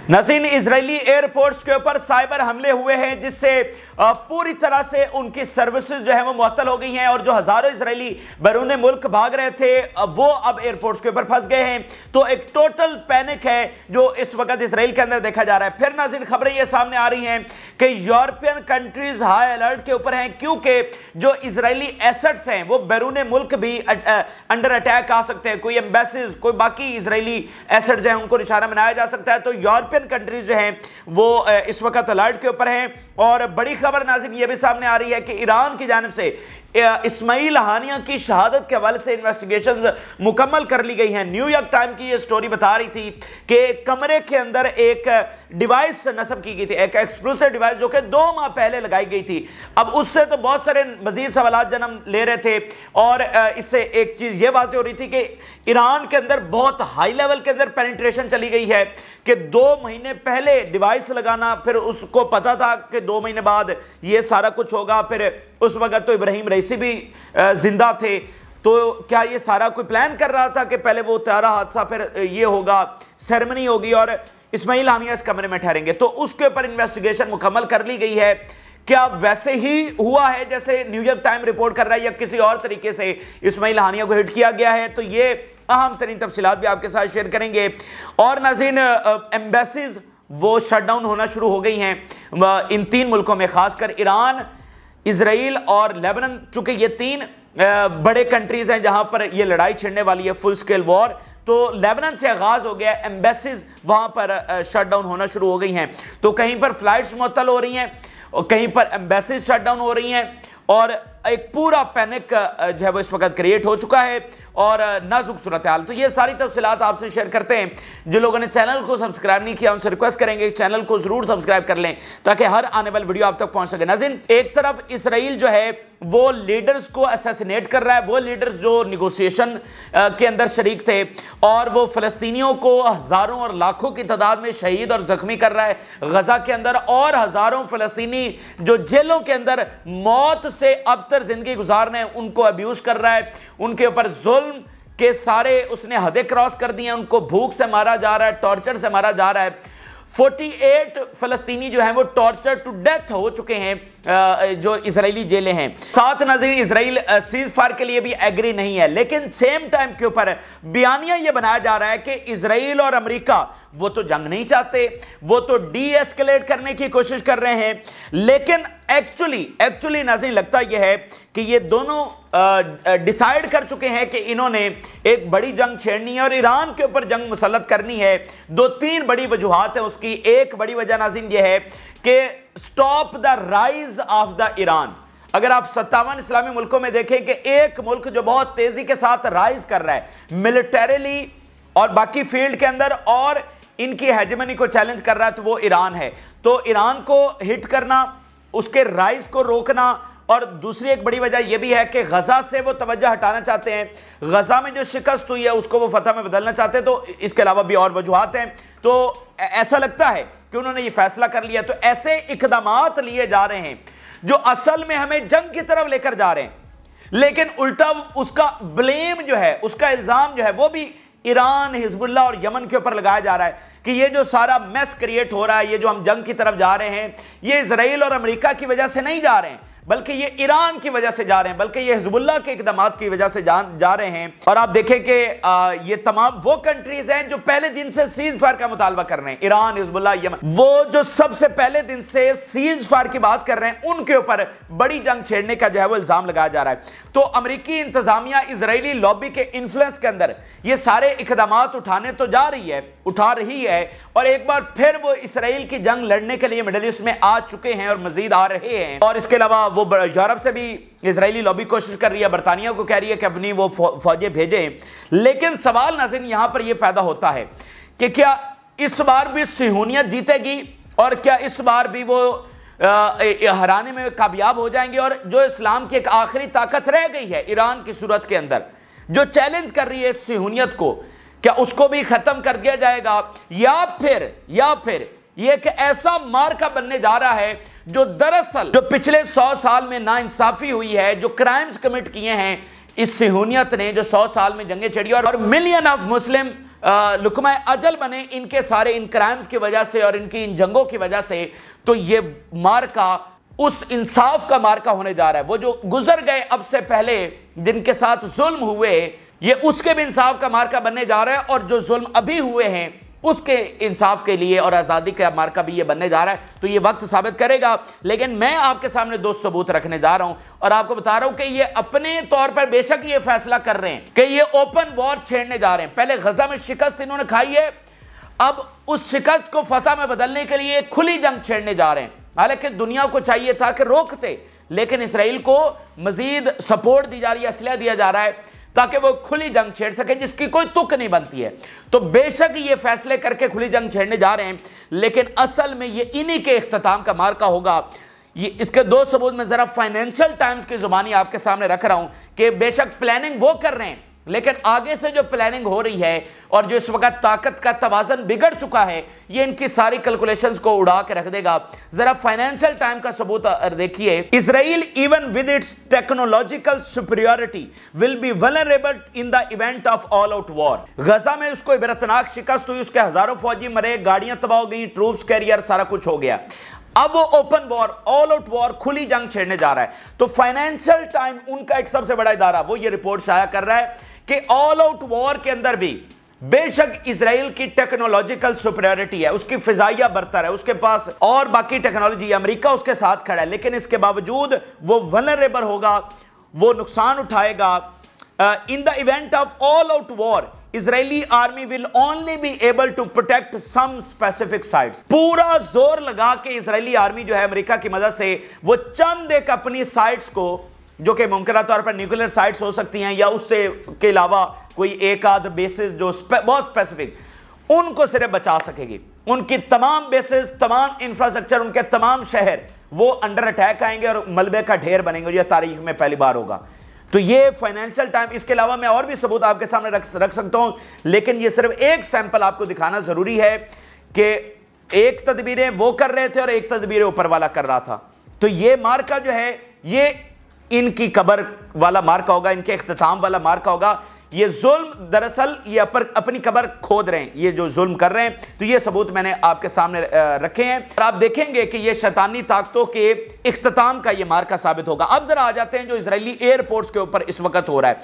नाज़रीन, Israeli airports के ऊपर साइबर हमले हुए हैं जिससे पूरी तरह से उनकी सर्विसेज जो है वो मुअत्तल हो गई हैं और जो हजारों इजरायली बैरून मुल्क भाग रहे थे वो अब एयरपोर्ट्स के ऊपर फंस गए हैं। तो एक टोटल पैनिक है जो इस वक्त इसराइल के अंदर देखा जा रहा है। फिर नाज़रीन, खबरें ये सामने आ रही हैं कि यूरोपियन कंट्रीज हाई अलर्ट के ऊपर हैं क्योंकि जो इजरायली एसेट्स हैं वो बैरून मुल्क भी अंडर अटैक आ सकते हैं। कोई एम्बेसीज, कोई बाकी इजरायली एसेट्स हैं उनको निशाना बनाया जा सकता है। तो यूरोपियन कंट्रीज जो हैं वो इस वक्त अलर्ट के ऊपर हैं। और बड़ी खबर नाज़रीन ये भी सामने आ रही है कि ईरान की जानिब से इस्माइल हानिया की शहादत के हवाले से इन्वेस्टिगेशंस मुकम्मल कर ली गई हैं। न्यूयॉर्क टाइम की ये स्टोरी बता रही थी कि कमरे के अंदर एक डिवाइस नस्ब की गई थी, एक एक्सप्लोसिव डिवाइस जो कि 2 माह पहले लगाई गई थी। अब उससे तो बहुत सारे मजीद सवालात जन्म ले रहे थे और इससे एक चीज़ ये वाज़ेह हो रही थी कि ईरान के अंदर बहुत हाई लेवल के अंदर पेनिट्रेशन चली गई है कि 2 महीने पहले डिवाइस लगाना, फिर उसको पता था कि 2 महीने बाद ये सारा कुछ होगा। फिर उस वक्त तो इब्राहिम रईसी भी जिंदा थे, तो क्या ये सारा कोई प्लान कर रहा था कि पहले वो त्यारा हादसा, फिर ये होगा, सेरेमनी होगी और इस्माइल हानिया इस कमरे में ठहरेंगे। तो उसके ऊपर इन्वेस्टिगेशन मुकम्मल कर ली गई है। क्या वैसे ही हुआ है जैसे न्यूयॉर्क टाइम रिपोर्ट कर रहा है या किसी और तरीके से इस्माइल हानिया को हिट किया गया है? तो ये अहम तरीन तफसीलात भी आपके साथ शेयर करेंगे। और नाज़रीन, एम्बेसीज वो शट डाउन होना शुरू हो गई हैं इन 3 मुल्कों में, खासकर ईरान, इजराइल और लेबनान। चूंकि ये 3 बड़े कंट्रीज हैं जहां पर ये लड़ाई छिड़ने वाली है, फुल स्केल वॉर। तो लेबनान से आगाज हो गया, एम्बेसीज वहां पर शट डाउन होना शुरू हो गई हैं। तो कहीं पर फ्लाइट्स मुअत्तल हो रही हैं और कहीं पर एम्बेसीज शट डाउन हो रही हैं और एक पूरा पैनिक जो है वो इस वक्त क्रिएट हो चुका है और नाजुक सूरत हाल। तो ये सारी तफसीलात आपसे शेयर करते हैं। जो लोगों ने चैनल को सब्सक्राइब नहीं किया उनसे रिक्वेस्ट करेंगे चैनल को जरूर सब्सक्राइब कर लें ताकि हर आने वाली वीडियो आप तक पहुंच सके। नाज़रीन, एक तरफ इसराइल जो है वो लीडर्स को असैसिनेट कर रहा है, वो लीडर्स जो निगोशिएशन के अंदर शरीक थे, और वो फ़लस्तीनियों को हज़ारों और लाखों की तादाद में शहीद और ज़ख्मी कर रहा है गज़ा के अंदर, और हज़ारों फ़लस्तीनी जो जेलों के अंदर मौत से अबतर ज़िंदगी गुजार रहे हैं उनको अब्यूज़ कर रहा है, उनके ऊपर जुल्म के सारे उसने हदें क्रॉस कर दी हैं, उनको भूख से मारा जा रहा है, टॉर्चर से मारा जा रहा है। 48 फ़लस्तीनी जो हैं वो टॉर्चर टू डेथ हो चुके हैं जो इजरायली जेलें हैं। साथ नाज़रीन, इजराइल सीज फायर के लिए भी एग्री नहीं है, लेकिन सेम टाइम के ऊपर बयानिया ये बनाया जा रहा है कि इजराइल और अमेरिका वो तो जंग नहीं चाहते, वो तो डी एस्केलेट करने की कोशिश कर रहे हैं। लेकिन एक्चुअली नाज़रीन लगता यह है कि ये दोनों डिसाइड कर चुके हैं कि इन्होंने एक बड़ी जंग छेड़नी है और ईरान के ऊपर जंग मुसल्लत करनी है। 2-3 बड़ी वजूहात है उसकी। एक बड़ी वजह नाज़रीन ये है कि stop the rise of the Iran. अगर आप 57 इस्लामी मुल्कों में देखें कि एक मुल्क जो बहुत तेजी के साथ राइज कर रहा है मिलिटरीली और बाकी फील्ड के अंदर और इनकी हेजेमनी को चैलेंज कर रहा है, तो वो ईरान है। तो ईरान को हिट करना, उसके राइज को रोकना, और दूसरी एक बड़ी वजह यह भी है कि गजा से वो तवज्जो हटाना चाहते हैं, गजा में जो शिकस्त हुई है उसको वो फतह में बदलना चाहते हैं। तो इसके अलावा भी और वजूहात हैं। तो ऐसा लगता है कि उन्होंने ये फैसला कर लिया। तो ऐसे इकदामात लिए जा रहे हैं जो असल में हमें जंग की तरफ लेकर जा रहे हैं, लेकिन उल्टा उसका ब्लेम जो है, उसका इल्जाम जो है वो भी ईरान, हिजबुल्लाह और यमन के ऊपर लगाया जा रहा है कि ये जो सारा मैस क्रिएट हो रहा है, ये जो हम जंग की तरफ जा रहे हैं, ये इजराइल और अमेरिका की वजह से नहीं जा रहे हैं, बल्कि ये ईरान की वजह से जा रहे हैं, बल्कि ये हिजबुल्लाह के इक़दामात की वजह से जा रहे हैं। और आप देखें कि ये तमाम वो कंट्रीज हैं जो पहले दिन से सीज फायर का मुतालबा कर रहे हैं। ईरान, हिजबुल्लाह, यमन, वो जो सबसे पहले दिन से सीज फायर की बात कर रहे हैं, उनके ऊपर बड़ी जंग छेड़ने का जो है वो इल्जाम लगाया जा रहा है। तो अमेरिकी इंतजामिया इजरायली लॉबी के इन्फ्लुएंस के अंदर ये सारे इक़दामात उठा रही है और एक बार फिर वो इसराइल की जंग लड़ने के लिए मिडल ईस्ट में आ चुके हैं और मजीद आ रहे हैं। और इसके अलावा वो यूरोप से भी इजरायली लॉबी कोशिश कर रही है, बरतानिया को कह रही है कि अपनी वो फौजें भेजें। लेकिन सवाल नाज़रीन यहां पर यह पैदा होता है कि क्या इस बार भी सिहूनियत जीतेगी और क्या इस बार भी वो हराने में कामयाब हो जाएंगे? और जो इस्लाम की एक आखिरी ताकत रह गई है ईरान की सूरत के अंदर, जो चैलेंज कर रही है सिहूनियत को, क्या उसको भी खत्म कर दिया जाएगा या फिर ये एक ऐसा मार्का बनने जा रहा है जो दरअसल जो पिछले 100 साल में नाइंसाफी हुई है, जो क्राइम्स कमिट किए हैं इस सिहूनियत ने, जो 100 साल में जंगें चढ़ी और मिलियन ऑफ मुस्लिम लुकमा अजल बने इनके सारे इन क्राइम्स की वजह से और इनकी इन जंगों की वजह से, तो ये मार्का उस इंसाफ का मार्का होने जा रहा है। वो जो गुजर गए अब से पहले जिनके साथ जुल्म हुए, ये उसके भी इंसाफ का मार्का बनने जा रहा है, और जो जुल्म अभी हुए हैं उसके इंसाफ के लिए और आज़ादी का मार्का भी ये बनने जा रहा है। तो ये वक्त साबित करेगा। लेकिन मैं आपके सामने दो सबूत रखने जा रहा हूं और आपको बता रहा हूं कि ये अपने तौर पर बेशक ये फैसला कर रहे हैं कि ये ओपन वॉर छेड़ने जा रहे हैं। पहले गजा में शिकस्त इन्होंने खाई है, अब उस शिकस्त को फतह में बदलने के लिए खुली जंग छेड़ने जा रहे हैं। हालांकि दुनिया को चाहिए था कि रोकते, लेकिन इसराइल को मजीद सपोर्ट दी जा रही है, असलहा दिया जा रहा है ताकि वो खुली जंग छेड़ सके जिसकी कोई तुक नहीं बनती है। तो बेशक ये फैसले करके खुली जंग छेड़ने जा रहे हैं, लेकिन असल में ये इन्हीं के इख्तिताम का मार्का होगा। ये इसके दो सबूत मैं जरा फाइनेंशियल टाइम्स की जुबानी आपके सामने रख रहा हूं कि बेशक प्लानिंग वो कर रहे हैं, लेकिन आगे से जो प्लानिंग हो रही है और जो इस वक्त ताकत का तवाज़न बिगड़ चुका है, ये इनकी सारी कैलकुलेशंस को उड़ा के रख देगा। जरा फाइनेंशियल टाइम का सबूत देखिए। Israel even with its technological superiority will be vulnerable in the event of all out war. Gaza में उसको इबरतनाक शिकस्त हुई, उसके हजारों फौजी मरे, गाड़ियां तबाह हो गई, ट्रूप्स कैरियर सारा कुछ हो गया। अब वो open war, all out war, खुली जंग छेड़ने जा रहा है। तो फाइनेंशियल टाइम उनका एक सबसे बड़ा इदारा वो ये रिपोर्ट शाया कर रहा है कि ऑल आउट वॉर के अंदर भी बेशक इजराइल की टेक्नोलॉजिकल सुपीरियरिटी है, उसकी फिजाइया बरतर है, उसके पास और बाकी टेक्नोलॉजी, अमेरिका उसके साथ खड़ा है, लेकिन इसके बावजूद वो वल्नरेबल होगा, वो नुकसान उठाएगा। In the event of all out war Israeli army will only be able to protect some specific sites. पूरा जोर लगा के इजरायली आर्मी जो है अमेरिका की मदद से वो चंद एक अपनी साइट्स को, जो कि मुमकिन तौर पर न्यूक्लियर साइट्स हो सकती हैं या उससे के अलावा कोई एक आध बेसिस जो बहुत स्पेसिफिक, उनको सिर्फ बचा सकेगी। उनकी तमाम बेसिस, तमाम इंफ्रास्ट्रक्चर, उनके तमाम शहर वो अंडर अटैक आएंगे और मलबे का ढेर बनेंगे। यह तारीख में पहली बार होगा। तो ये फाइनेंशियल टाइम, इसके अलावा मैं और भी सबूत आपके सामने रख सकता हूं, लेकिन ये सिर्फ एक सैंपल आपको दिखाना जरूरी है कि एक तदबीरें वो कर रहे थे और एक तदबीरें ऊपर वाला कर रहा था। तो ये मार्का जो है ये इनकी कब्र वाला मार्का होगा, इनके इख्तिताम वाला मार्का होगा। ये जुल्म दरअसल ये अपनी कब्र खोद रहे हैं, ये जो जुल्म कर रहे हैं। तो ये सबूत मैंने आपके सामने रखे हैं और आप देखेंगे कि ये शैतानी ताकतों के इख्तिताम का ये मार्का साबित होगा। अब जरा आ जाते हैं जो इजरायली एयरपोर्ट्स के ऊपर इस वक्त हो रहा है।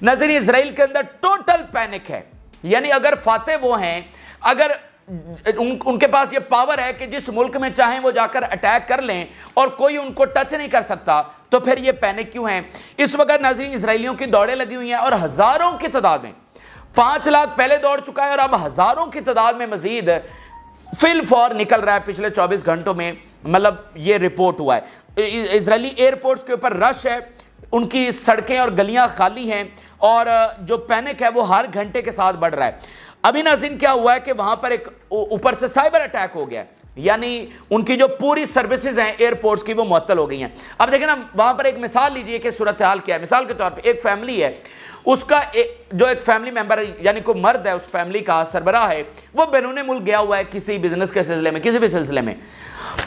नजर इजराइल के अंदर टोटल पैनिक है, यानी अगर फाते वो हैं, अगर उनके पास ये पावर है कि जिस मुल्क में चाहें वो जाकर अटैक कर लें और कोई उनको टच नहीं कर सकता, तो फिर ये पैनिक क्यों है? इस वक्त नाज़रीन इजरायलियों की दौड़ें लगी हुई हैं और हजारों की तादाद में, 5 लाख पहले दौड़ चुका है और अब हजारों की तादाद में मजीद फिल फॉर निकल रहा है पिछले 24 घंटों में। मतलब ये रिपोर्ट हुआ है इजरायली एयरपोर्ट्स के ऊपर रश है, उनकी सड़कें और गलियां खाली हैं और जो पैनिक है वो हर घंटे के साथ बढ़ रहा है। अभी नाज़रीन क्या हुआ है कि वहां पर एक ऊपर से साइबर अटैक हो गया, यानी उनकी जो पूरी सर्विसेज हैं एयरपोर्ट्स की वो मुअत्तल हो गई हैं। अब देखें ना, वहां पर एक मिसाल लीजिए कि सूरत हाल क्या है। मिसाल के तौर पे एक फैमिली है, उसका जो एक फैमिली मेंबर यानी कोई मर्द है, उस फैमिली का सरबराह है, वो बैरून मुल्क गया हुआ है किसी बिजनेस के सिलसिले में, किसी भी सिलसिले में।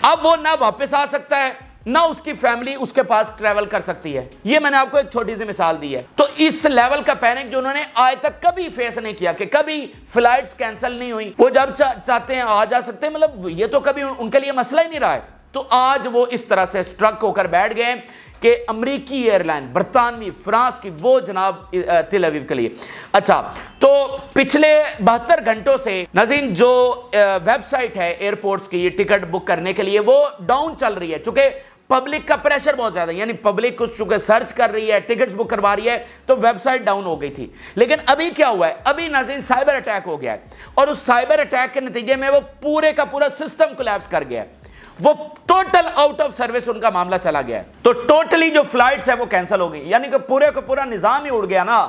अब वो ना वापस आ सकता है, ना उसकी फैमिली उसके पास ट्रैवल कर सकती है। ये मैंने आपको एक छोटी सी मिसाल दी है। तो इस लेवल का पैनिक जो उन्होंने आज तक कभी फेस नहीं किया, कि कभी फ्लाइट्स कैंसिल नहीं हुई, वो जब चाहते हैं आ जा सकते हैं, मतलब ये तो कभी उनके लिए मसला ही नहीं रहा है। तो आज वो इस तरह से स्ट्रक होकर बैठ गए कि अमरीकी एयरलाइन, बरतानवी, फ्रांस की, वो जनाब तेल अवीव के लिए। अच्छा, तो पिछले 72 घंटों से नाज़रीन जो वेबसाइट है एयरपोर्ट्स की टिकट बुक करने के लिए वो डाउन चल रही है, चूंकि पब्लिक का प्रेशर बहुत ज्यादा है, यानी पब्लिक कुछ चूंकि सर्च कर रही है, टिकट्स बुक करवा रही है, तो वेबसाइट डाउन हो गई थी। लेकिन अभी क्या हुआ है, अभी नाज़रीन साइबर अटैक हो गया है और उस साइबर अटैक के नतीजे में वो पूरे का पूरा सिस्टम कोलैप्स कर गया है, वो टोटल आउट ऑफ सर्विस उनका मामला चला गया है। तो टोटली जो फ्लाइट्स है वो कैंसिल हो गई, यानी कि पूरे का पूरा निजाम ही उड़ गया ना,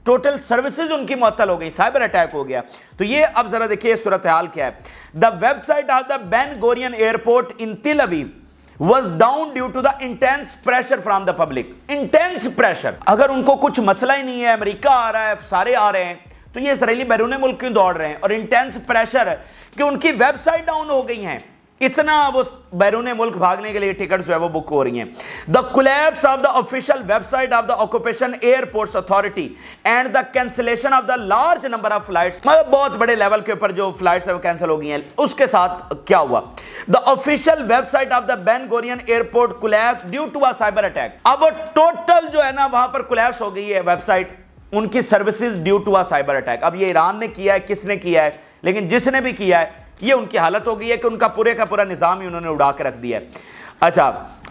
टोटल सर्विसेज उनकी मुअत्तल हो गई, साइबर अटैक हो गया। तो ये अब जरा देखिए सूरत हाल क्या है। The website of the Ben Gurion airport in Tel Aviv was down due to the intense pressure from the public. Intense pressure, अगर उनको कुछ मसला ही नहीं है, अमेरिका आ रहा है, सारे आ रहे हैं, तो ये इसराइली बैरून मुल्क क्यों दौड़ रहे हैं? और इंटेंस प्रेशर कि उनकी वेबसाइट डाउन हो गई हैं, इतना वो बैरून मुल्क भागने के लिए टिकट्स जो है वो बुक हो रही हैं। The collapse of the official website of the occupation airports authority and the cancellation of the large number of flights, मतलब बहुत बड़े लेवल के ऊपर जो फ्लाइट्स है वो कैंसिल हो गई हैं। उसके साथ क्या हुआ? The official website of the Ben Gurion airport collapse due to a cyber attack. अब वो टोटल जो है ना वहां पर कोलैप्स हो गई है वेबसाइट, उनकी services due to a cyber attack. अब ये ईरान ने किया है, किसने किया है, लेकिन जिसने भी किया है ये उनकी हालत हो गई है कि उनका पूरे का पूरा निजाम ही उन्होंने उड़ा के रख दिया है। अच्छा,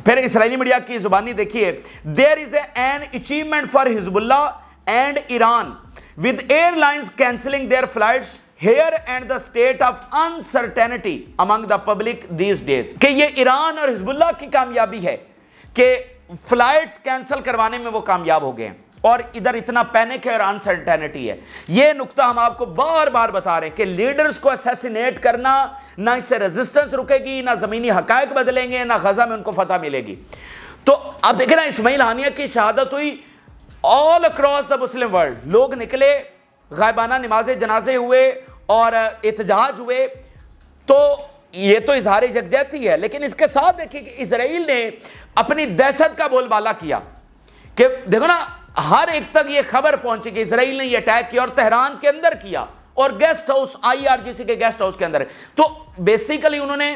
फिर इस्राएली मीडिया की जुबानी देखिए, there is an achievement for Hezbollah and Iran with airlines cancelling their flights here and the state of uncertainty among the public these days. कि ये ईरान और हिजबुल्लाह की कामयाबी है कि फ्लाइट्स कैंसिल करवाने में वो कामयाब हो गए हैं, और इधर इतना पैनिक है और अनसर्टेनिटी है। यह नुक्ता हम आपको बार बार बता रहे हैं कि लीडर्स को असैसिनेट करना, ना इससे रेजिस्टेंस रुकेगी, ना जमीनी हकायक बदलेंगे, ना गजा में उनको फतह मिलेगी। तो अब देखें ना, इस्माइल हानिया की शहादत हुई all across the Muslim world, लोग निकले, गायबाना नमाज़े जनाजे हुए और एहतजाज हुए। तो ये तो इजहार यकजहती है, लेकिन इसके साथ देखिए कि इजराइल ने अपनी दहशत का बोलबाला किया कि देखो ना, हर एक तक ये खबर पहुंची कि इजराइल ने ये अटैक किया और तेहरान के अंदर किया, और गेस्ट हाउस IRGC के गेस्ट हाउस के अंदर। तो बेसिकली उन्होंने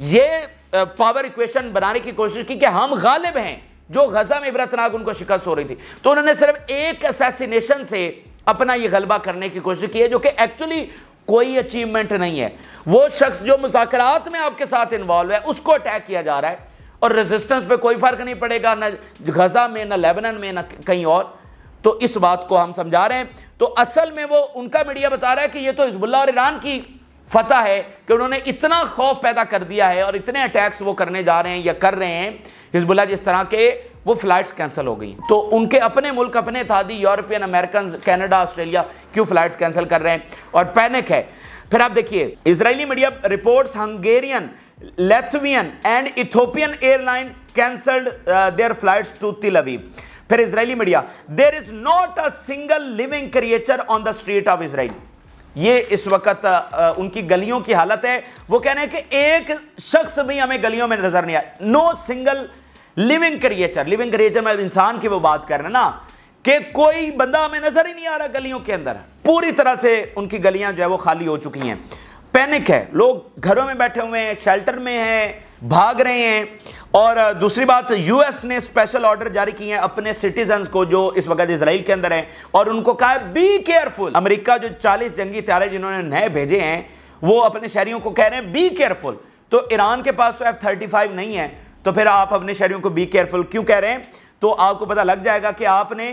ये पावर इक्वेशन बनाने की कोशिश की कि हम गालिब हैं, जो गजा में इबरतनाक उनको शिकस्त हो रही थी। तो उन्होंने सिर्फ एक असैसिनेशन से अपना ये गलबा करने की कोशिश की है, जो कि एक्चुअली कोई अचीवमेंट नहीं है। वो शख्स जो मुज़ाकरात में आपके साथ इन्वॉल्व है उसको अटैक किया जा रहा है, और रेजिस्टेंस पे कोई फर्क नहीं पड़ेगा, ना गजा में, ना लेबनान में, ना कहीं और। तो इस बात को हम समझा रहे हैं। तो असल में वो उनका मीडिया बता रहा है कि ये तो हिजबुल्लाह और ईरान की फतह है कि उन्होंने इतना खौफ पैदा कर दिया है और इतने अटैक्स वो करने जा रहे हैं या कर रहे हैं हिजबुल्लाह जिस तरह के, वो फ्लाइट्स कैंसिल हो गई। तो उनके अपने मुल्क, अपने इत्तेहादी यूरोपियन, अमेरिकन, कनाडा, ऑस्ट्रेलिया क्यों फ्लाइट्स कैंसिल कर रहे हैं, और पैनिक है। फिर आप देखिए, Israeli media reports Hungarian, Latvian and Ethiopian airline cancelled their flights to Tel Aviv. फिर Israeli media, there is not a single living creature on the street of Israel. ये इस वक्त उनकी गलियों की हालत है। वो कह रहे हैं कि एक शख्स भी हमें गलियों में नजर नहीं आया। No single living creature, living creature में इंसान की वो बात कर रहे हैं ना, कि कोई बंदा हमें नजर ही नहीं आ रहा गलियों के अंदर। पूरी तरह से उनकी गलियां जो है वो खाली हो चुकी हैं। पैनिक है, लोग घरों में बैठे हुए हैं, शेल्टर में हैं, भाग रहे हैं। और दूसरी बात, यूएस ने स्पेशल ऑर्डर जारी किए हैं अपने सिटीजन्स को जो इस वक्त इजराइल के अंदर हैं, और उनको कहा है बी केयरफुल। अमेरिका जो 40 जंगी त्यारे जिन्होंने नए भेजे हैं, वो अपने शहरियों को कह रहे हैं बी केयरफुल। तो ईरान के पास तो F-35 नहीं है, तो फिर आप अपने शहरियों को बी केयरफुल क्यों कह रहे हैं? तो आपको पता लग जाएगा कि आपने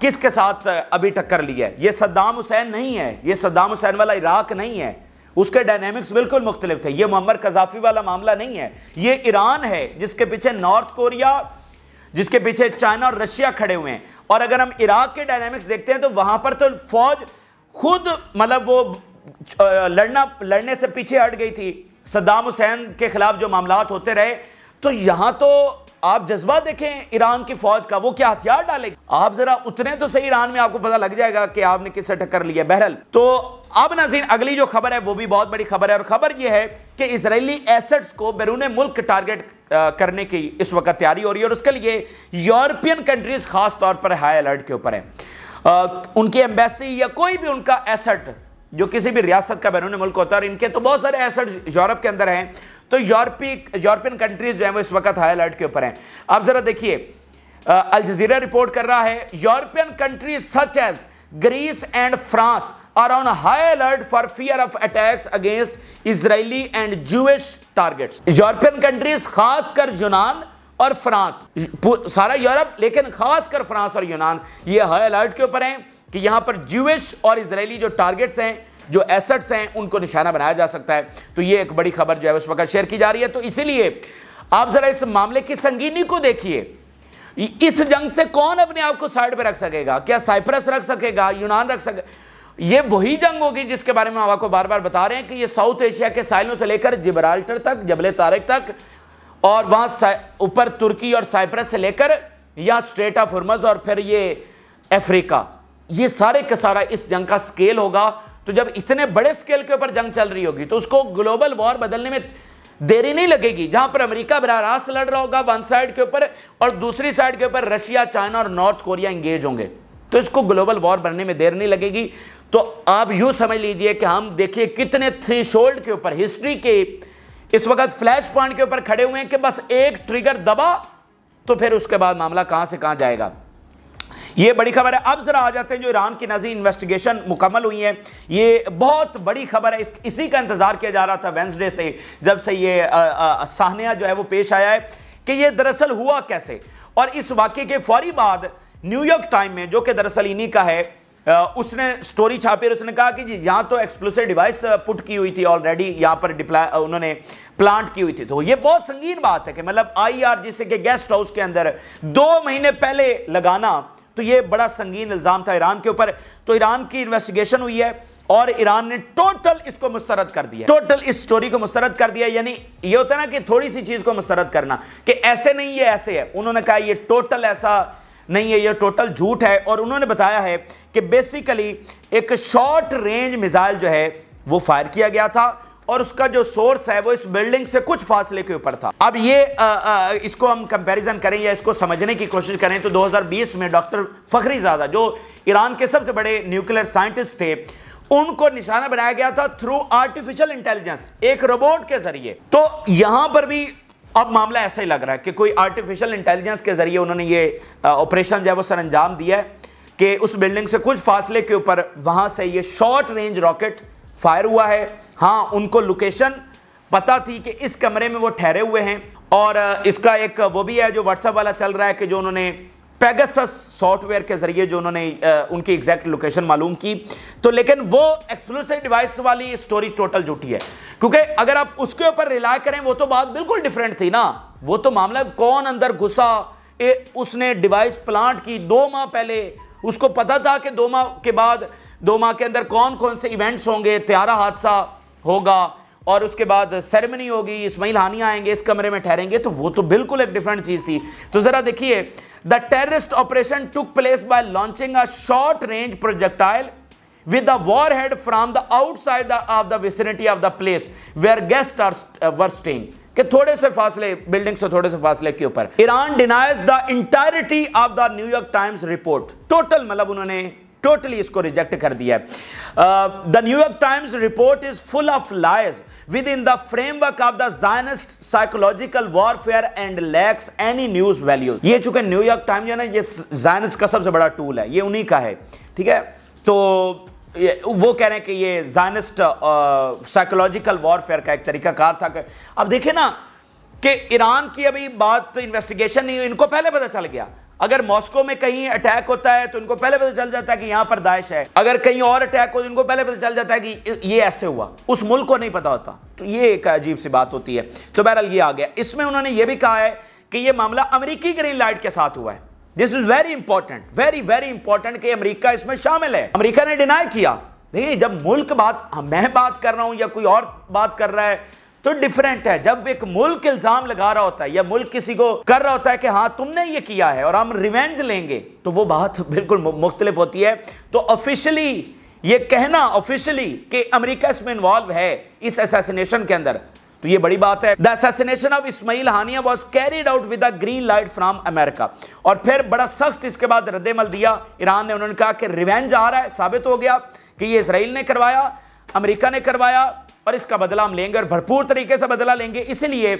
किसके साथ अभी टक्कर ली है। ये सद्दाम हुसैन नहीं है, ये सद्दाम हुसैन वाला इराक नहीं है, उसके डायनेमिक्स बिल्कुल मुख्तलिफ थे। ये मुअम्मर कज़ाफ़ी वाला मामला नहीं है, ये ईरान है जिसके पीछे नॉर्थ कोरिया, जिसके पीछे चाइना और रशिया खड़े हुए हैं। और अगर हम इराक के डायनेमिक्स देखते हैं तो वहां पर तो फौज खुद मतलब वो लड़ने से पीछे हट गई थी सद्दाम हुसैन के खिलाफ जो मामलात होते रहे। तो यहां तो आप जज्बा देखें ईरान की फौज का, वो क्या हथियार डालेगी। आप जरा उतरे तो सही ईरान में, आपको पता लग जाएगा कि आपने किससे टक्कर लिया। बहरहाल, तो अब नाज़रीन अगली जो खबर है वो भी बहुत बड़ी खबर है, और खबर यह है कि इजरायली एसेट्स को बैरून मुल्क टारगेट करने की इस वक्त तैयारी हो रही है, और उसके लिए यूरोपियन कंट्रीज खास तौर पर हाई अलर्ट के ऊपर है। उनकी एम्बेसी या कोई भी उनका एसेट जो किसी भी रियासत का बैरून मुल्क होता है, और इनके तो बहुत सारे एसेट्स यूरोप के अंदर हैं, तो यूरोपियन कंट्रीज जो है वो इस वक्त हाई अलर्ट के ऊपर हैं। आप जरा देखिए, अल जजीरा रिपोर्ट कर रहा है, European countries such as Greece and France are on high alert for fear of attacks against Israeli and Jewish targets. European countries खासकर यूनान और फ्रांस, सारा यूरोप लेकिन खासकर फ्रांस और यूनान, ये हाई अलर्ट के ऊपर हैं कि यहां पर जूइश और इजरायली जो टारगेट्स हैं, जो एसेट्स हैं, उनको निशाना बनाया जा सकता है। तो ये एक बड़ी खबर जो है उस वक्त शेयर की जा रही है। तो इसीलिए आप जरा इस मामले की संगीनी को देखिए। इस जंग से कौन अपने आप को साइड पे रख सकेगा? क्या साइप्रस रख सकेगा, यूनान रख सकेगा? ये वही जंग होगी जिसके बारे में हम आपको बार बार बता रहे हैं कि ये साउथ एशिया के साहिलों से लेकर जिब्राल्टर तक, जबले तारिक तक, और वहां ऊपर तुर्की और साइप्रस से लेकर या स्ट्रेट ऑफ हुर्मुज़ और फिर ये अफ्रीका, ये सारे का सारा इस जंग का स्केल होगा। तो जब इतने बड़े स्केल के ऊपर जंग चल रही होगी तो उसको ग्लोबल वॉर बदलने में देरी नहीं लगेगी। जहां पर अमेरिका बराह रास्त लड़ रहा होगा वन साइड के ऊपर और दूसरी साइड के ऊपर रशिया, चाइना और नॉर्थ कोरिया इंगेज होंगे, तो इसको ग्लोबल वॉर बनने में देर नहीं लगेगी। तो आप यूं समझ लीजिए कि हम देखिए कितने थ्रेशोल्ड के ऊपर, हिस्ट्री के इस वक्त फ्लैश पॉइंट के ऊपर खड़े हुए हैं कि बस एक ट्रिगर दबा तो फिर उसके बाद मामला कहां से कहां जाएगा। ये बड़ी खबर है। अब जरा आ जाते हैं जो ईरान की नाज़रीन इन्वेस्टिगेशन मुकम्मल हुई है, ये बहुत बड़ी खबर है। इसी का इंतजार किया जा रहा था वेंसडे से, जब से ये साहनिया जो है वो पेश आया है कि ये दरअसल हुआ कैसे। और इस वाक़े के फौरी बाद न्यूयॉर्क टाइम में, जो कि दरअसल इन्हीं का है, उसने स्टोरी छापी और उसने कहा कि जी यहाँ तो एक्सप्लोसिव डिवाइस पुट की हुई थी ऑलरेडी, यहाँ पर उन्होंने प्लांट की हुई थी। तो ये बहुत संगीन बात है कि मतलब IRGC के गेस्ट हाउस के अंदर 2 महीने पहले लगाना, तो ये बड़ा संगीन इल्जाम था ईरान के ऊपर। तो ईरान की इन्वेस्टिगेशन हुई है और ईरान ने टोटल इसको मुस्तरद कर दिया, टोटल इस स्टोरी को मुस्तरद कर दिया। यानी ये होता है ना कि थोड़ी सी चीज को मुस्तरद करना कि ऐसे नहीं ये ऐसे है, उन्होंने कहा ये टोटल ऐसा नहीं है, ये टोटल झूठ है। और उन्होंने बताया है कि बेसिकली एक शॉर्ट रेंज मिसाइल जो है वो फायर किया गया था और उसका जो सोर्स है वो इस बिल्डिंग से कुछ फासले के ऊपर था। अब ये इसको हम कंपैरिजन करें या इसको समझने की कोशिश करें तो 2020 में डॉक्टर फखरीजादा, जो ईरान के सबसे बड़े न्यूक्लियर साइंटिस्ट थे, उनको निशाना बनाया गया था थ्रू आर्टिफिशियल इंटेलिजेंस, एक रोबोट के जरिए। तो यहां पर भी अब मामला ऐसा ही लग रहा है कि कोई आर्टिफिशियल इंटेलिजेंस के जरिए उन्होंने ये ऑपरेशन जो है वो सर अंजाम दिया है कि उस बिल्डिंग से कुछ फासले के ऊपर वहां से ये शॉर्ट रेंज रॉकेट फायर हुआ है। हाँ, उनको लोकेशन पता थी कि इस कमरे में वो ठहरे हुए हैं और इसका एक वो भी है जो व्हाट्सएप वाला चल रहा है कि जो उन्होंने पेगासस सॉफ्टवेयर के जरिए जो उन्होंने उनकी एग्जैक्ट लोकेशन मालूम की। तो लेकिन वो एक्सप्लोसिव डिवाइस वाली स्टोरी टोटल झूठी है, क्योंकि अगर आप उसके ऊपर रिलाय करें वो तो बात बिल्कुल डिफरेंट थी ना। वो तो मामला कौन अंदर घुसा, उसने डिवाइस प्लांट की 2 माह पहले, उसको पता था कि 2 माह के बाद 2 माह के अंदर कौन कौन से इवेंट्स होंगे, त्यारा हादसा होगा और उसके बाद सेरेमनी होगी, इस्माइल हानिया आएंगे, इस कमरे में ठहरेंगे, तो वो तो बिल्कुल एक डिफरेंट चीज थी। तो जरा देखिए, the terrorist operation took place by launching a short range projectile with the warhead from the outside of the vicinity of the place where guests were staying, कि थोड़े से फासले, बिल्डिंग से थोड़े से फासले के ऊपर। Iran denies the entirety of the New York times report, total मतलब उन्होंने टोटली इसको रिजेक्ट कर दिया है। The New York times report is full of lies with in the framework of the Zionist psychological warfare and lakhs any news values. ये चूंकि New York times है ना, ये ज़ायनिस्ट का सबसे बड़ा टूल है, ये उन्हीं का है, ठीक है। तो वो कह रहे हैं कि ये ज़ायनिस्ट साइकोलॉजिकल वॉरफेयर का एक तरीकाकार था। अब देखें ना कि ईरान की अभी बात तो इन्वेस्टिगेशन नहीं हुई, इनको पहले पता चल गया। अगर मॉस्को में कहीं अटैक होता है तो इनको पहले पता चल जाता है कि यहां पर दाइश है, अगर कहीं और अटैक हो तो इनको पहले पता चल जाता है कि ये ऐसे हुआ, उस मुल्क को नहीं पता होता। तो ये एक अजीब सी बात होती है। तो बहरहाल ये आ गया। इसमें उन्होंने ये भी कहा है कि ये मामला अमेरिकी ग्रीन लाइट के साथ हुआ है। This is very important, very very important कि अमेरिका इसमें शामिल है। अमेरिका ने डिनाई किया। देखिए, जब मुल्क बात, मैं बात कर रहा हूं या कोई और बात कर रहा है तो डिफरेंट है। जब एक मुल्क इल्जाम लगा रहा होता है या मुल्क किसी को कर रहा होता है कि हाँ तुमने ये किया है और हम रिवेंज लेंगे, तो वो बात बिल्कुल मुख्तलिफ होती है। तो ऑफिशियली ये कहना ऑफिशियली कि अमेरिका इसमें इन्वॉल्व है इस असैसिनेशन के अंदर, तो ये बड़ी बात है। The assassination of Ismail Haniyeh was carried out with a green light from America. और फिर बड़ा सख्त इसके बाद रद्देमल दिया ईरान ने। उन्होंने कहा कि रिवेंज आ रहा है, साबित हो गया कि ये इजराइल ने करवाया, अमेरिका ने करवाया और इसका बदला हम लेंगे और भरपूर तरीके से बदला लेंगे। इसलिए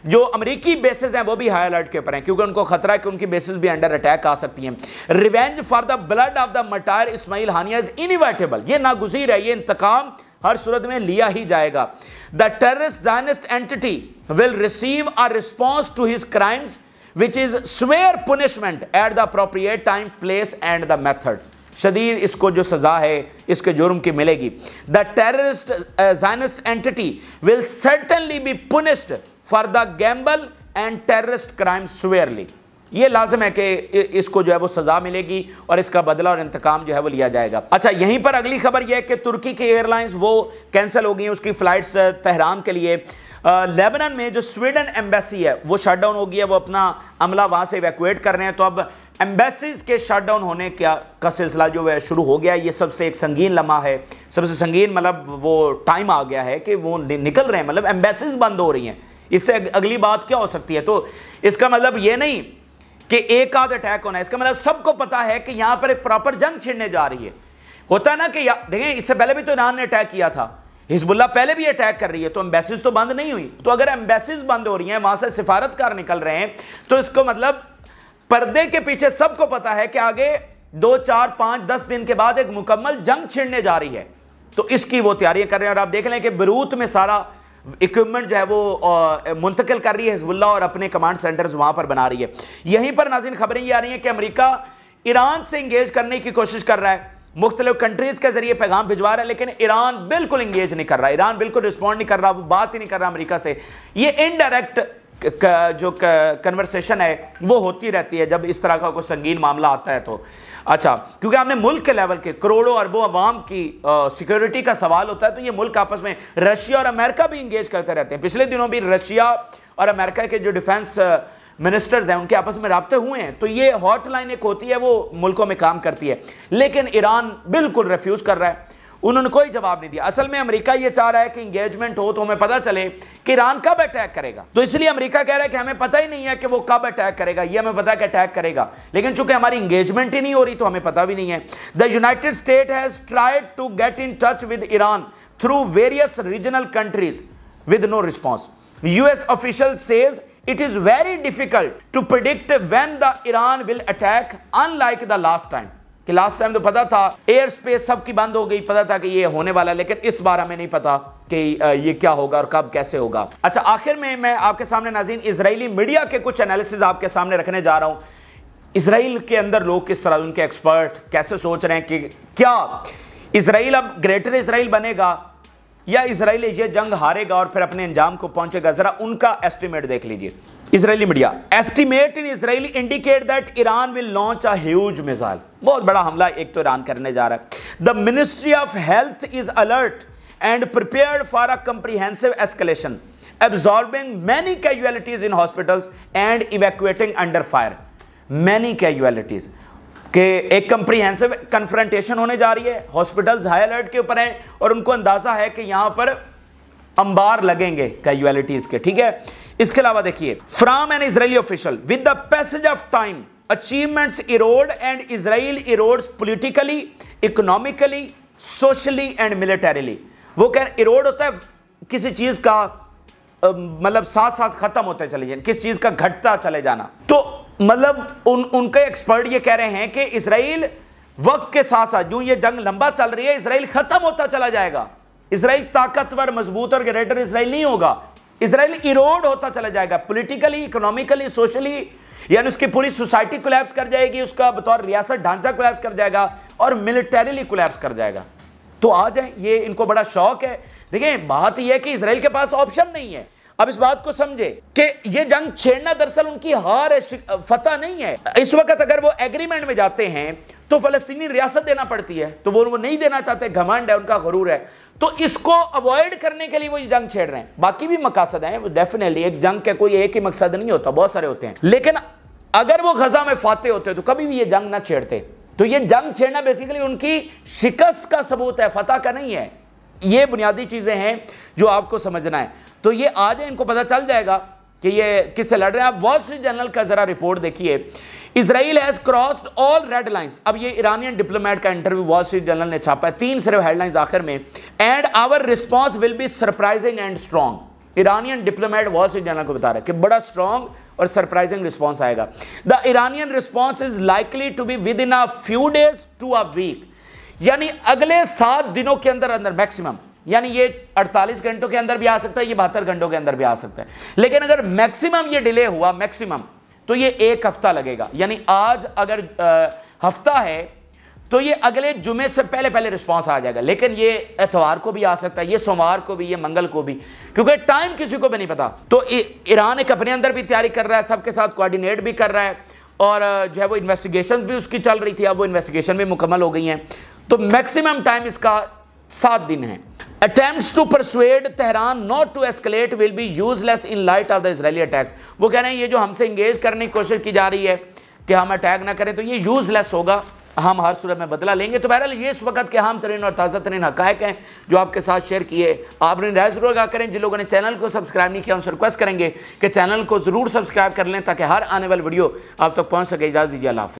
जो अमेरिकी बेसेस हैं वो भी हाई अलर्ट के ऊपर हैं, क्योंकि उनको खतरा है कि उनकी बेसेस भी अंडर अटैक आ सकती हैं। Revenge for the blood of the martyr Ismail Haniyeh is inevitable, ये नागुज़ीर है, ये इंतकाम हर सूरत में लिया ही जाएगा। The terrorist Zionist entity will receive a response to his crimes which is severe punishment at the appropriate time, place and the method. शदीद इसको जो सजा है इसके जुर्म की मिलेगी। The terrorist Zionist entity will certainly be punished for the gamble and terrorist crime severely. ये लाजिम है कि इसको जो है वो सजा मिलेगी और इसका बदला और इंतकाम जो है वो लिया जाएगा। अच्छा, यहीं पर अगली खबर यह है कि तुर्की की एयरलाइंस वो कैंसिल हो गई हैं, उसकी फ्लाइट्स तेहरान के लिए। लेबनान में जो स्वीडन एम्बेसी है वो शट डाउन हो गई है, वो अपना अमला वहाँ से इवैक्यूएट कर रहे हैं। तो अब एम्बेसीज के शटडाउन होने का सिलसिला जो है शुरू हो गया। ये सबसे एक संगीन लम्हा है, सबसे संगीन मतलब वो टाइम आ गया है कि वो निकल रहे हैं, मतलब एम्बेसीज बंद हो रही हैं। इससे अगली बात क्या हो सकती है? तो इसका मतलब ये नहीं कि एक आध अटैक होना है, इसका मतलब सबको पता है कि यहां पर एक प्रॉपर जंग छिड़ने जा रही है। होता है ना कि देखें, इससे पहले भी तो ईरान ने अटैक किया था, हिजबुल्लाह पहले भी अटैक कर रही है, तो एम्बेसीज तो बंद नहीं हुई। तो अगर एम्बेसीज बंद हो रही हैं, वहां से सिफारतकार निकल रहे हैं, तो इसको मतलब पर्दे के पीछे सबको पता है कि आगे 2, 4, 5, 10 दिन के बाद एक मुकम्मल जंग छिड़ने जा रही है। तो इसकी वो तैयारियां कर रहे हैं। और आप देख लें कि बेरूत में सारा इक्विपमेंट जो है वो मुंतकिल कर रही है हिजबुल्लाह और अपने कमांड सेंटर्स वहां पर बना रही है। यहीं पर नाज़रीन खबरें ये आ रही हैं कि अमेरिका ईरान से इंगेज करने की कोशिश कर रहा है, मुख्तलिफ कंट्रीज के जरिए पैगाम भिजवा रहा है, लेकिन ईरान बिल्कुल इंगेज नहीं कर रहा, ईरान बिल्कुल रिस्पॉन्ड नहीं कर रहा, वो बात ही नहीं कर रहा अमेरिका से। ये इनडायरेक्ट जो कन्वर्सेशन है वो होती रहती है जब इस तरह का कोई संगीन मामला आता है। तो अच्छा, क्योंकि आपने मुल्क के लेवल के करोड़ों अरबों अवाम की सिक्योरिटी का सवाल होता है, तो ये मुल्क आपस में रशिया और अमेरिका भी इंगेज करते रहते हैं। पिछले दिनों भी रशिया और अमेरिका के जो डिफेंस मिनिस्टर्स हैं उनके आपस में राब्ते हुए हैं। तो ये हॉटलाइन एक होती है, वो मुल्कों में काम करती है, लेकिन ईरान बिल्कुल रिफ्यूज कर रहा है, उन्होंने कोई जवाब नहीं दिया। असल में अमेरिका ये चाह रहा है कि इंगेजमेंट हो तो हमें पता चले कि ईरान कब अटैक करेगा। तो इसलिए अमेरिका कह रहा है कि हमें पता ही नहीं है कि वो कब अटैक करेगा, ये हमें पता है कि अटैक करेगा, लेकिन चूंकि हमारी इंगेजमेंट ही नहीं हो रही तो हमें पता भी नहीं है। The United State has tried to get in touch with Iran through various regional countries with no response. US official says it is very difficult to predict when the Iran will attack, unlike the last time। कि last time तो पता था, air space सबकी बंद हो गई, पता था कि ये होने वाला है, लेकिन इस बार हमें नहीं पता कि ये क्या होगा और कब कैसे होगा। अच्छा, आखिर में मैं आपके सामने नाज़रीन इजरायली मीडिया के कुछ एनालिसिस आपके सामने रखने जा रहा हूं। इसराइल के अंदर लोग किस तरह, उनके एक्सपर्ट कैसे सोच रहे हैं कि क्या इसराइल अब ग्रेटर इसराइल बनेगा या इसराइल ये जंग हारेगा और फिर अपने अंजाम को पहुंचेगा। जरा उनका एस्टिमेट देख लीजिए। Israeli media estimate in Israel indicate that Iran will launch a huge missile. बहुत बड़ा हमला एक तो ईरान करने जा रहा है। The ministry of health is alert and prepared for a comprehensive escalation, absorbing many casualties in hospitals and evacuating under fire. Many casualties कि एक कंप्रीहेंसिव कन्फ्रंटेशन होने जा रही है, हॉस्पिटल्स हाई अलर्ट के ऊपर हैं और उनको अंदाजा है कि यहां पर अंबार लगेंगे कैजुअलिटीज के। ठीक है, इसके अलावा देखिए, from N Israeli official, with the passage of time achievements Erode and Israel erodes politically, economically, socially and militarily. वो कह इरोड होता है किसी चीज का मतलब साथ साथ खत्म होते चले जाना, किस चीज का घटता चले जाना। तो मतलब उनके एक्सपर्ट ये कह रहे हैं कि इजराइल वक्त के साथ साथ जो ये जंग लंबा चल रही है, इजराइल खत्म होता चला जाएगा। इजराइल ताकतवर, मजबूत और ग्रेटर इजराइल नहीं होगा, इजराइल इरोड होता चला जाएगा, पॉलिटिकली, इकोनॉमिकली, सोशली, यानी उसकी पूरी सोसाइटी कोलैप्स कर जाएगी, उसका बतौर रियासत ढांचा कोलैप्स कर जाएगा और मिलिटरीली कोलैप्स कर जाएगा। तो आ जाए, ये इनको बड़ा शौक है। देखिए, बात यह है कि इजराइल के पास ऑप्शन नहीं है। अब इस बात को समझे कि ये जंग छेड़ना दरअसल उनकी हार है, फतह नहीं है। इस वक्त अगर वो एग्रीमेंट में जाते हैं तो फलस्तीनी रियासत देना पड़ती है, तो वो नहीं देना चाहते, घमंड है, उनका गुरूर है। तो इसको अवॉइड करने के लिए वो ये जंग छेड़ रहे हैं। बाकी भी मकासद हैं, वो डेफिनेटली, एक जंग का कोई एक ही मकसद नहीं होता, बहुत सारे होते हैं। लेकिन अगर वो गजा में फाते होते तो कभी भी ये जंग ना छेड़ते। तो ये जंग छेड़ना बेसिकली उनकी शिकस्त का सबूत है, फतह का नहीं है। ये बुनियादी चीजें हैं जो आपको समझना है। तो ये आज इनको पता चल जाएगा कि ये किससे लड़ रहे हैं। आप वॉल स्ट्रीट जर्नल का जरा रिपोर्ट देखिए। Israel has crossed all red lines. अब ये ईरानियन डिप्लोमेट का इंटरव्यू वॉल स्ट्रीट जर्नल ने छापा है, 3 सिर्फ हेडलाइंस आखिर में। And our response will be surprising and strong. Iranian diplomat Wall Street Journal को बता रहा है कि बड़ा स्ट्रॉन्ग और सरप्राइजिंग रिस्पॉन्स आएगा। The Iranian response is likely to be within a few days to a week, यानी अगले 7 दिनों के अंदर अंदर मैक्सिमम, यानी ये 48 घंटों के अंदर भी आ सकता है, ये 72 घंटों के अंदर भी आ सकता है। लेकिन अगर मैक्सिमम ये डिले हुआ मैक्सिमम, तो ये 1 हफ्ता लगेगा। यानी आज अगर हफ्ता है तो ये अगले जुमे से पहले पहले रिस्पांस आ जाएगा। लेकिन ये इतवार को भी आ सकता है, ये सोमवार को भी, ये मंगल को भी, क्योंकि टाइम किसी को भी नहीं पता। तो ईरान एक अपने अंदर भी तैयारी कर रहा है, सबके साथ कोऑर्डिनेट भी कर रहा है, और जो है वो इन्वेस्टिगेशन भी उसकी चल रही थी, अब वो इन्वेस्टिगेशन भी मुकम्मल हो गई हैं। तो मैक्सिमम टाइम इसका 7 दिन है। Attempts to persuade Tehran not to escalate will be useless in light of the Israeli attacks। वो कह रहे हैं ये जो हमसे इंगेज करने की कोशिश की जा रही है कि हम अटैक ना करें, तो ये यूज़लेस होगा, हम हर सूरत में बदला लेंगे। तो बहरहाल ये इस वक्त के अहम तरीन और ताज़ा तरीन हक़ाइक़ हैं जो आपके साथ शेयर किए। आप अपनी राय ज़रूर आगाह करें। जिन लोगों ने चैनल को सब्सक्राइब नहीं किया उनसे रिक्वेस्ट करेंगे कि चैनल को ज़रूर सब्सक्राइब कर लें ताकि हर आने वाली वीडियो आप तक पहुँच सके। इजाज़त दीजिए, अल्लाह हाफ़िज़।